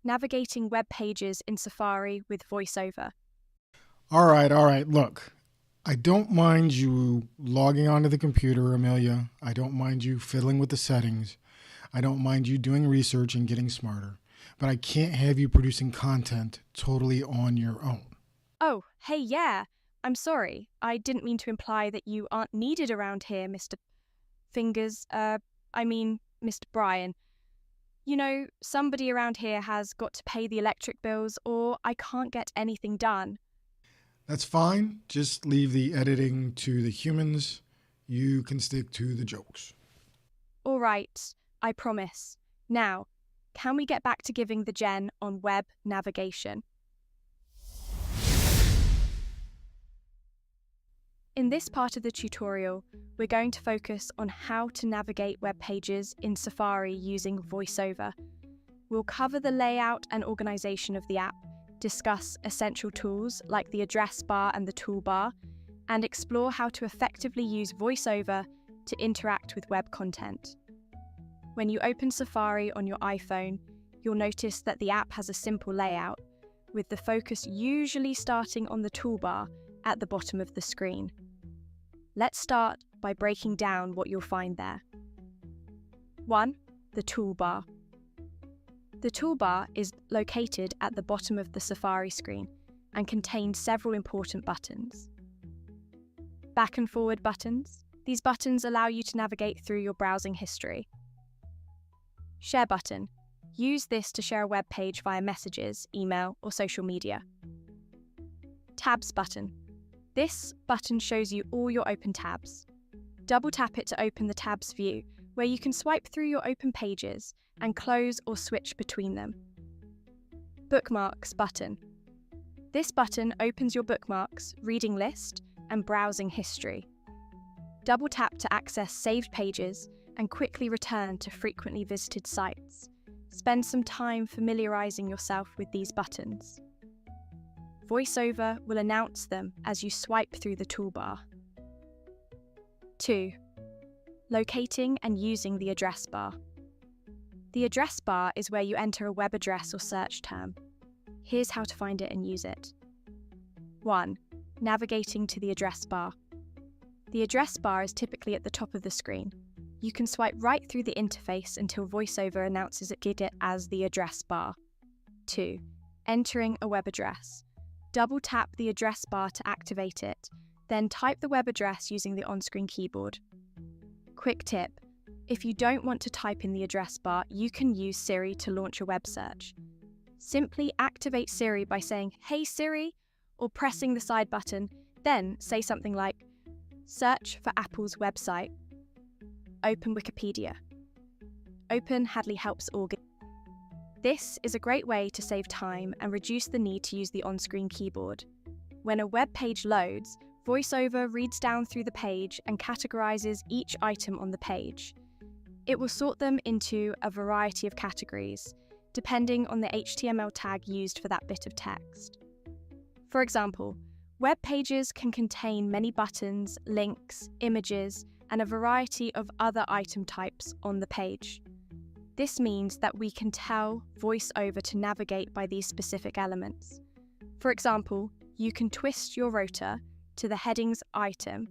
navigating web pages in Safari with VoiceOver. All right. Look, I don't mind you logging onto the computer, Amelia. I don't mind you fiddling with the settings. I don't mind you doing research and getting smarter. But I can't have you producing content totally on your own. Oh, hey, yeah. I'm sorry. I didn't mean to imply that you aren't needed around here, Mr. Mr. Brian. You know, somebody around here has got to pay the electric bills or I can't get anything done. That's fine. Just leave the editing to the humans. You can stick to the jokes. All right, I promise. Now, can we get back to giving the gen on web navigation? In this part of the tutorial, we're going to focus on how to navigate web pages in Safari using VoiceOver. We'll cover the layout and organization of the app, discuss essential tools like the address bar and the toolbar, and explore how to effectively use VoiceOver to interact with web content. When you open Safari on your iPhone, you'll notice that the app has a simple layout, with the focus usually starting on the toolbar at the bottom of the screen. Let's start by breaking down what you'll find there. 1. The toolbar. The toolbar is located at the bottom of the Safari screen and contains several important buttons. Back and forward buttons. These buttons allow you to navigate through your browsing history. Share button. Use this to share a web page via messages, email, or social media. Tabs button. This button shows you all your open tabs. Double tap it to open the tabs view, where you can swipe through your open pages and close or switch between them. Bookmarks button. This button opens your bookmarks, reading list, and browsing history. Double tap to access saved pages and quickly return to frequently visited sites. Spend some time familiarizing yourself with these buttons. VoiceOver will announce them as you swipe through the toolbar. 2. Locating and using the address bar. The address bar is where you enter a web address or search term. Here's how to find it and use it. 1. Navigating to the address bar. The address bar is typically at the top of the screen. You can swipe right through the interface until VoiceOver announces it as the address bar. 2. Entering a web address. Double tap the address bar to activate it, then type the web address using the on-screen keyboard. Quick tip: if you don't want to type in the address bar, you can use Siri to launch a web search. Simply activate Siri by saying, "Hey Siri," or pressing the side button, then say something like, "Search for Apple's website." Open Wikipedia. Open Hadley Helps Org. This is a great way to save time and reduce the need to use the on-screen keyboard. When a web page loads, VoiceOver reads down through the page and categorizes each item on the page. It will sort them into a variety of categories, depending on the HTML tag used for that bit of text. For example, web pages can contain many buttons, links, images, and a variety of other item types on the page. This means that we can tell VoiceOver to navigate by these specific elements. For example, you can twist your rotor to the headings item,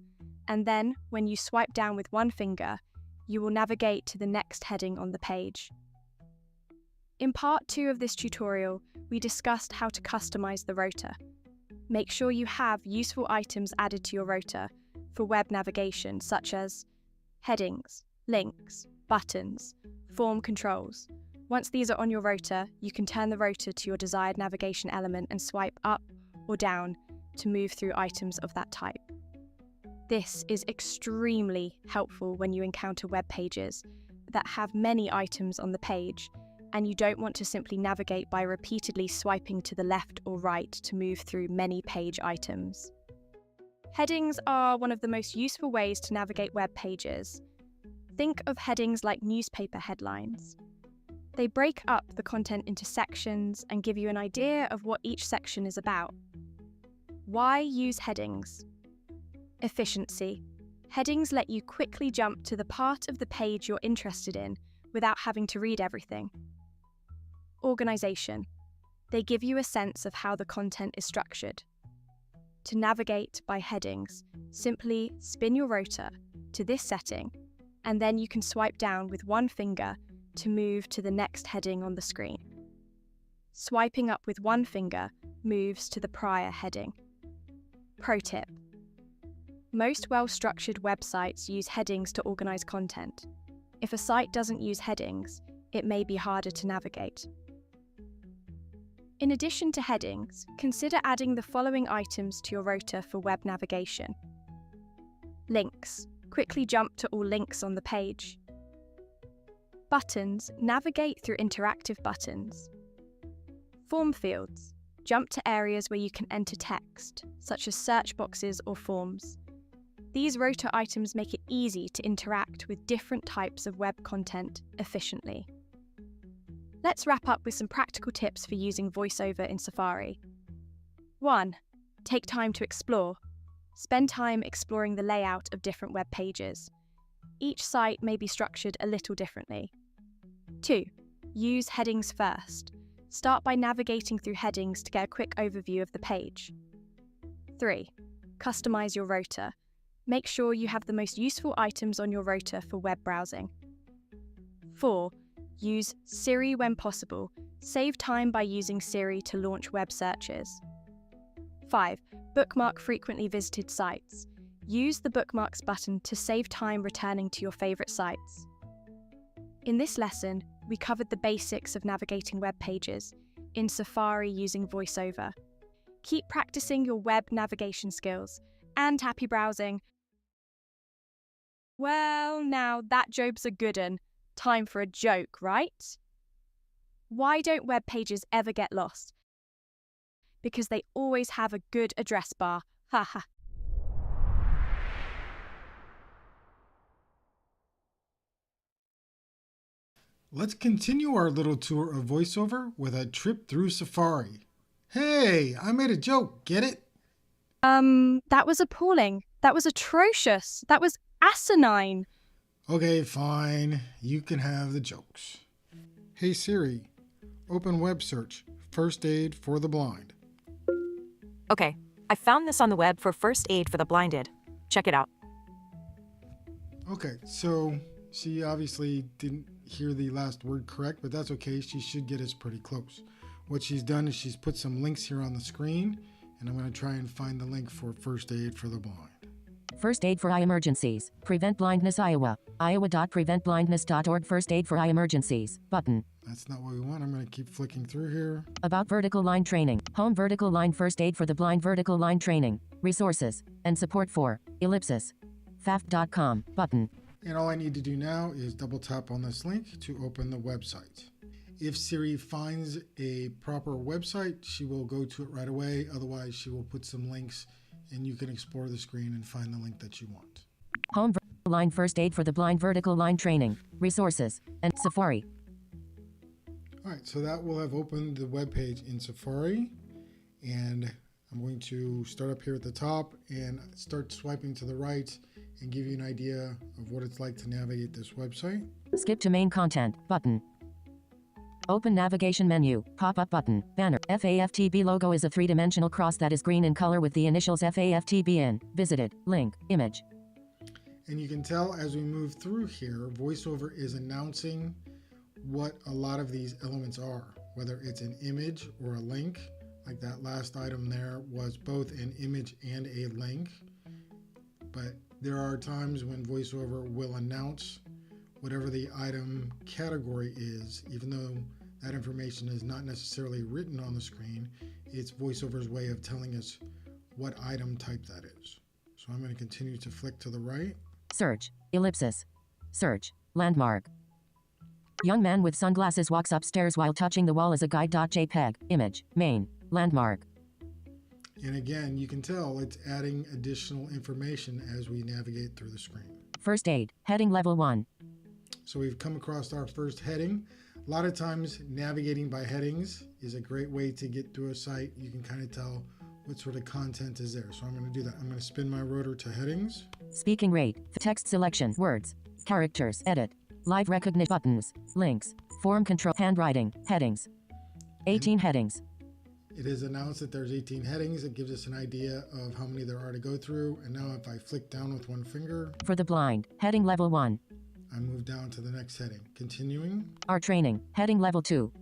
and then when you swipe down with one finger, you will navigate to the next heading on the page. In part 2 of this tutorial, we discussed how to customize the rotor. Make sure you have useful items added to your rotor for web navigation, such as headings, links, buttons, form controls. Once these are on your rotor, you can turn the rotor to your desired navigation element and swipe up or down to move through items of that type. This is extremely helpful when you encounter web pages that have many items on the page and you don't want to simply navigate by repeatedly swiping to the left or right to move through many page items. Headings are one of the most useful ways to navigate web pages. Think of headings like newspaper headlines. They break up the content into sections and give you an idea of what each section is about. Why use headings? Efficiency. Headings let you quickly jump to the part of the page you're interested in without having to read everything. Organization. They give you a sense of how the content is structured. To navigate by headings, simply spin your rotor to this setting, and then you can swipe down with one finger to move to the next heading on the screen. Swiping up with one finger moves to the prior heading. Pro tip. Most well-structured websites use headings to organize content. If a site doesn't use headings, it may be harder to navigate. In addition to headings, consider adding the following items to your rotor for web navigation. Links. Quickly jump to all links on the page. Buttons. Navigate through interactive buttons. Form fields. Jump to areas where you can enter text, such as search boxes or forms. These rotor items make it easy to interact with different types of web content efficiently. Let's wrap up with some practical tips for using VoiceOver in Safari. 1. Take time to explore. Spend time exploring the layout of different web pages. Each site may be structured a little differently. 2. Use headings first. Start by navigating through headings to get a quick overview of the page. 3. Customize your rotor. Make sure you have the most useful items on your rotor for web browsing. 4. Use Siri when possible. Save time by using Siri to launch web searches. 5. Bookmark frequently visited sites. Use the bookmarks button to save time returning to your favorite sites. In this lesson, we covered the basics of navigating web pages in Safari using VoiceOver. Keep practicing your web navigation skills, and happy browsing. Well, now that joke's a good un. Time for a joke, right? Why don't web pages ever get lost? Because they always have a good address bar. Haha. Let's continue our little tour of VoiceOver with a trip through Safari. Hey, I made a joke, get it? That was appalling. That was atrocious. That was asinine. Okay, fine. You can have the jokes. Hey Siri, open web search, first aid for the blind. Okay, I found this on the web for first aid for the blinded. Check it out. Okay, so she obviously didn't hear the last word correct, but that's okay. She should get us pretty close. What she's done is she's put some links here on the screen, and I'm going to try and find the link for first aid for the blind. First aid for eye emergencies. Prevent blindness Iowa. Iowa.preventblindness.org. First aid for eye emergencies. Button. That's not what we want. I'm going to keep flicking through here. About vertical line training. Home vertical line first aid for the blind vertical line training. Resources and support for ellipsis. FAFT.com. Button. And all I need to do now is double tap on this link to open the website. If Siri finds a proper website, she will go to it right away. Otherwise, she will put some links and you can explore the screen and find the link that you want. Home vertical line first aid for the blind vertical line training. Resources and Safari. All right, so that will have opened the web page in Safari. And I'm going to start up here at the top and start swiping to the right and give you an idea of what it's like to navigate this website. Skip to main content. Button. Open navigation menu. Pop-up button. Banner. FAFTB logo is a three-dimensional cross that is green in color with the initials FAFTB in. Visited. Link. Image. And you can tell as we move through here, VoiceOver is announcing what a lot of these elements are, whether it's an image or a link. Like that last item there was both an image and a link. But there are times when VoiceOver will announce whatever the item category is, even though that information is not necessarily written on the screen. It's VoiceOver's way of telling us what item type that is. So I'm going to continue to flick to the right. Search. Ellipsis. Search. Landmark. Young man with sunglasses walks upstairs while touching the wall as a guide.jpg. Image. Main. Landmark. And again, you can tell it's adding additional information as we navigate through the screen. First aid. Heading level 1. So we've come across our first heading. A lot of times navigating by headings is a great way to get through a site. You can kind of tell what sort of content is there. So I'm going to do that. I'm going to spin my rotor to headings. Speaking rate. Text selection. Words. Characters. Edit. Live recognition. Buttons. Links. Form control. Handwriting. Headings. 18 headings. It is announced that there's 18 headings. It gives us an idea of how many there are to go through. And now if I flick down with one finger, For the blind, heading level 1. I move down to the next heading. Continuing. Our training, heading level 2.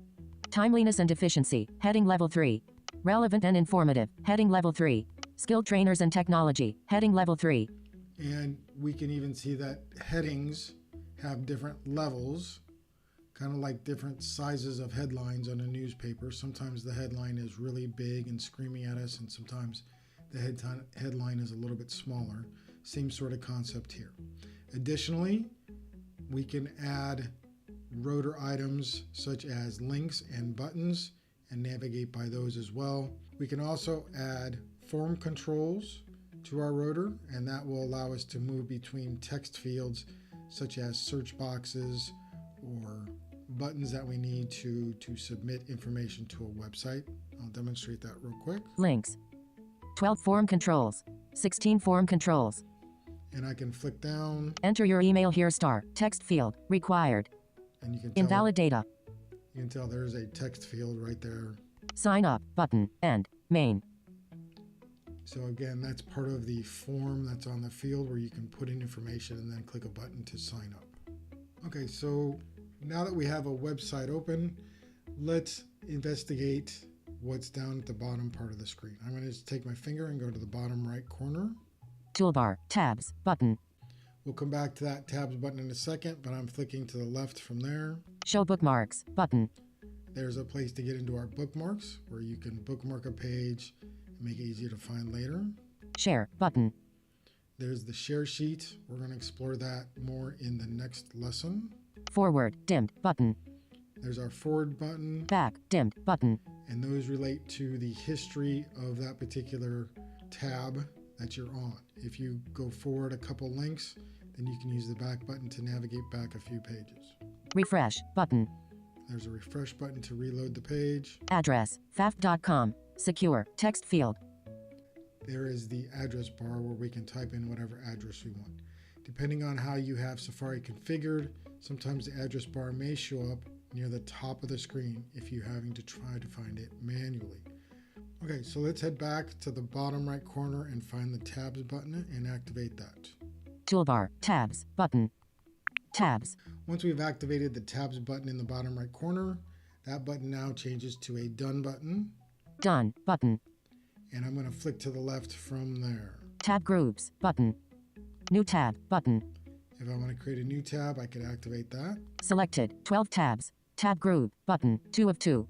Timeliness and efficiency, heading level 3. Relevant and informative, heading level 3. Skilled trainers and technology, heading level 3. And we can even see that headings have different levels, kind of like different sizes of headlines on a newspaper. Sometimes the headline is really big and screaming at us, and sometimes the headline is a little bit smaller. Same sort of concept here. Additionally, we can add rotor items such as links and buttons and navigate by those as well. We can also add form controls to our rotor, and that will allow us to move between text fields such as search boxes or buttons that we need to submit information to a website. I'll demonstrate that real quick. Links. 12 form controls. 16 form controls. And I can flick down, Enter your email here star. Text field. Required. and you can tell, Invalid data. you can tell there's a text field right there. Sign up. Button. End. Main. So again, that's part of the form that's on the field where you can put in information and then click a button to sign up. Okay, so now that we have a website open, let's investigate what's down at the bottom part of the screen. I'm going to just take my finger and go to the bottom right corner. Toolbar. Tabs. Button. We'll come back to that tabs button in a second, but I'm flicking to the left from there. Show bookmarks. Button. There's a place to get into our bookmarks where you can bookmark a page and make it easier to find later. Share. Button. There's the share sheet. We're going to explore that more in the next lesson. Forward. Dimmed. Button. There's our forward button, Back. Dimmed. Button. and those relate to the history of that particular tab that you're on. If you go forward a couple links, then you can use the back button to navigate back a few pages. Refresh. Button. There's a refresh button to reload the page. Address. faf.com. Secure. Text field. There is the address bar where we can type in whatever address we want. Depending on how you have Safari configured, sometimes the address bar may show up near the top of the screen if you're having to try to find it manually. Okay, so let's head back to the bottom right corner and find the tabs button and activate that. Toolbar. Tabs. Button. Tabs. Once we've activated the tabs button in the bottom right corner, that button now changes to a done button, Done. Button. and I'm going to flick to the left from there. Tab groups. Button. New tab. Button. If I want to create a new tab, I could activate that. Selected. 12 tabs. Tab group. Button. 2 of 2.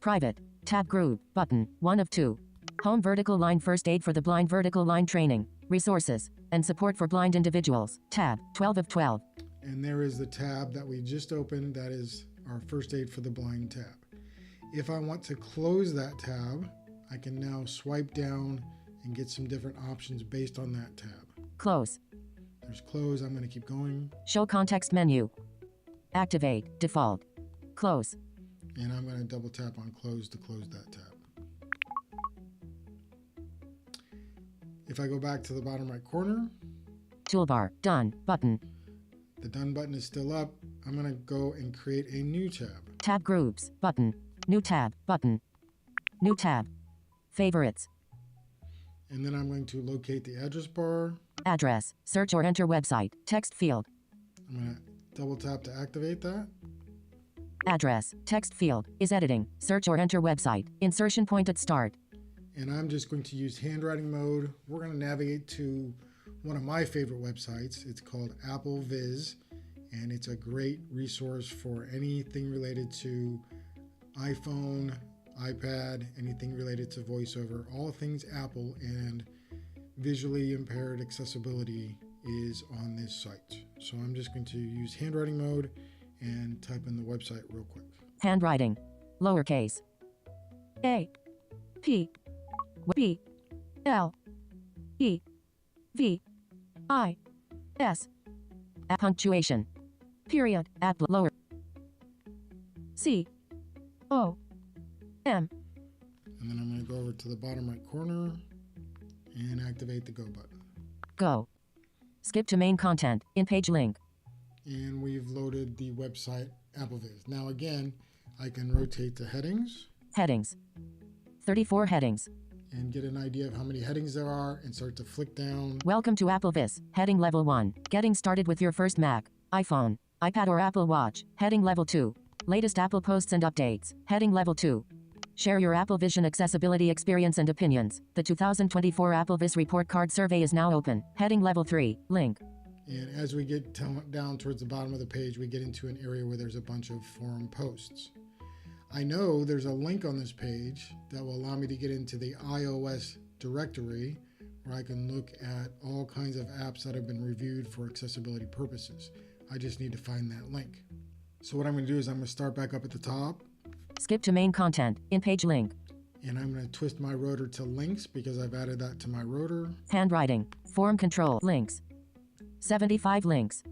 Private. Tab group. Button. 1 of 2. Home vertical line first aid for the blind vertical line training. Resources. And support for blind individuals. Tab. 12 of 12. And there is the tab that we just opened. That is our first aid for the blind tab. If I want to close that tab, I can now swipe down and get some different options based on that tab. Close. There's close. I'm going to keep going. Show context menu. Activate. Default. Close. And I'm going to double tap on close to close that tab. If I go back to the bottom right corner, Toolbar. Done. Button. the done button is still up. I'm going to go and create a new tab. Tab groups. Button. New tab. Button. New tab. Favorites. And then I'm going to locate the address bar. Address. Search or enter website. Text field. I'm going to double tap to activate that. Address. Text field. Is editing. Search or enter website. Insertion point at start. And I'm just going to use handwriting mode. We're going to navigate to one of my favorite websites. It's called Apple Viz, and it's a great resource for anything related to iPhone, iPad, anything related to VoiceOver, all things Apple, and visually impaired accessibility is on this site. So I'm just going to use handwriting mode and type in the website real quick. Handwriting. Lowercase. A. P. B. L. E. V. I. S. At punctuation. Period. At lower. C. O. M. And then I'm going to go over to the bottom right corner and activate the go button. Go. Skip to main content. In page link. And we've loaded the website AppleViz. Now again, I can rotate the headings. Headings. 34 headings. and get an idea of how many headings there are and start to flick down. Welcome to Apple Vis. Heading level 1. Getting started with your first Mac, iPhone, iPad or Apple Watch. Heading level 2. Latest Apple posts and updates. Heading level 2. Share your Apple Vision accessibility experience and opinions. The 2024 Apple Vis Report Card Survey is now open. Heading level 3. Link. And as we get down towards the bottom of the page, we get into an area where there's a bunch of forum posts. I know there's a link on this page that will allow me to get into the iOS directory where I can look at all kinds of apps that have been reviewed for accessibility purposes. I just need to find that link. So what I'm going to do is I'm going to start back up at the top. Skip to main content. In-page link. And I'm going to twist my rotor to links because I've added that to my rotor. Handwriting. Form control. Links. 75 links.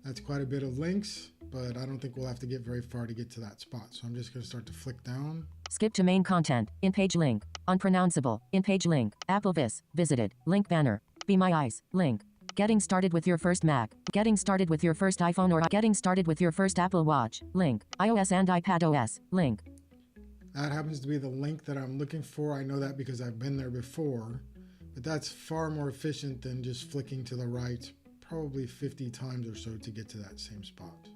That's quite a bit of links, but I don't think we'll have to get very far to get to that spot. So I'm just going to start to flick down. Skip to main content. In-page link. Unpronounceable. In-page link. Apple Vis. Visited. Link banner. Be My Eyes. Link. Getting started with your first Mac. Getting started with your first iPhone or getting started with your first Apple Watch. Link. iOS and iPadOS. Link. That happens to be the link that I'm looking for. I know that because I've been there before, but that's far more efficient than just flicking to the right probably 50 times or so to get to that same spot.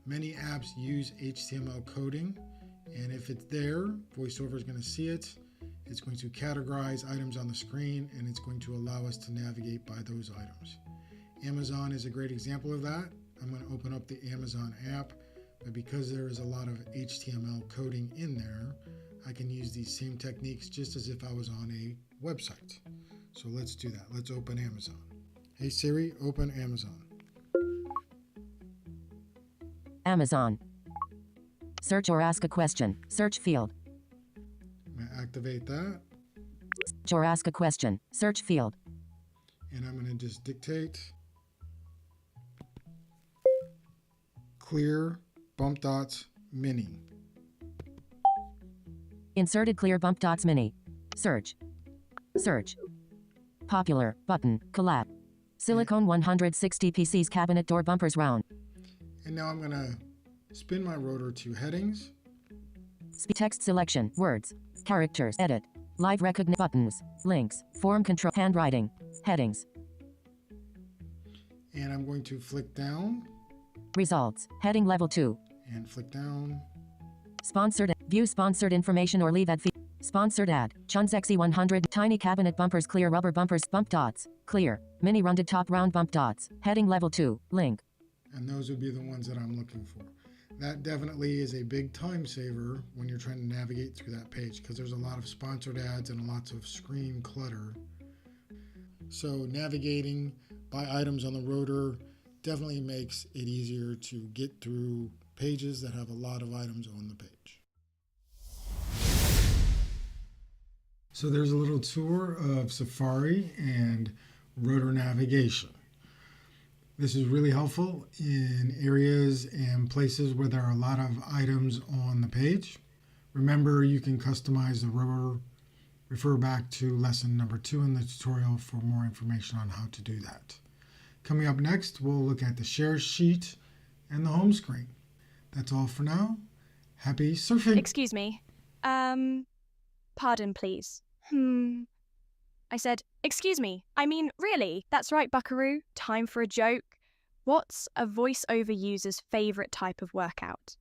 Many apps use HTML coding, and if it's there, VoiceOver is going to see it. It's going to categorize items on the screen, and it's going to allow us to navigate by those items. Amazon is a great example of that. I'm going to open up the Amazon app, but because there is a lot of HTML coding in there, I can use these same techniques just as if I was on a website. So let's do that. Let's open Amazon. Hey Siri, open Amazon. Amazon. Search or ask a question. Search field. I'm going to activate that, Search or ask a question. Search field. and I'm going to just dictate clear bump dots mini. Inserted clear bump dots mini. Search. Search. Popular. Button. Collab. Silicone 160 PCs cabinet door bumpers round. And now I'm going to spin my rotor to headings. Text selection. Words. Characters. Edit. Live recognition. Buttons. Links. Form control. Handwriting. Headings. And I'm going to flick down Results. Heading level 2. and flick down. Sponsored. View sponsored information or leave ad feed. Sponsored ad. Chun's XE100. Tiny cabinet bumpers. Clear rubber bumpers. Bump dots. Clear. Mini rounded top round bump dots. Heading level 2. Link. And those would be the ones that I'm looking for. That definitely is a big time saver when you're trying to navigate through that page because there's a lot of sponsored ads and lots of screen clutter. So navigating by items on the rotor definitely makes it easier to get through pages that have a lot of items on the page. So there's a little tour of Safari and rotor navigation. This is really helpful in areas and places where there are a lot of items on the page. Remember, you can customize the rotor. Refer back to lesson number 2 in the tutorial for more information on how to do that. Coming up next, we'll look at the share sheet and the home screen. That's all for now. Happy surfing! Excuse me. Pardon, please. I said, excuse me. I mean, really? That's right, buckaroo. Time for a joke. What's a VoiceOver user's favorite type of workout?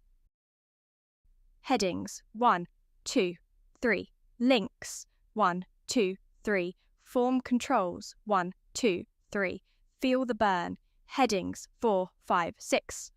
Headings. 1, 2, 3. Links. 1, 2, 3. Form controls. 1, 2, 3. Feel the burn. Headings. 4, 5, 6.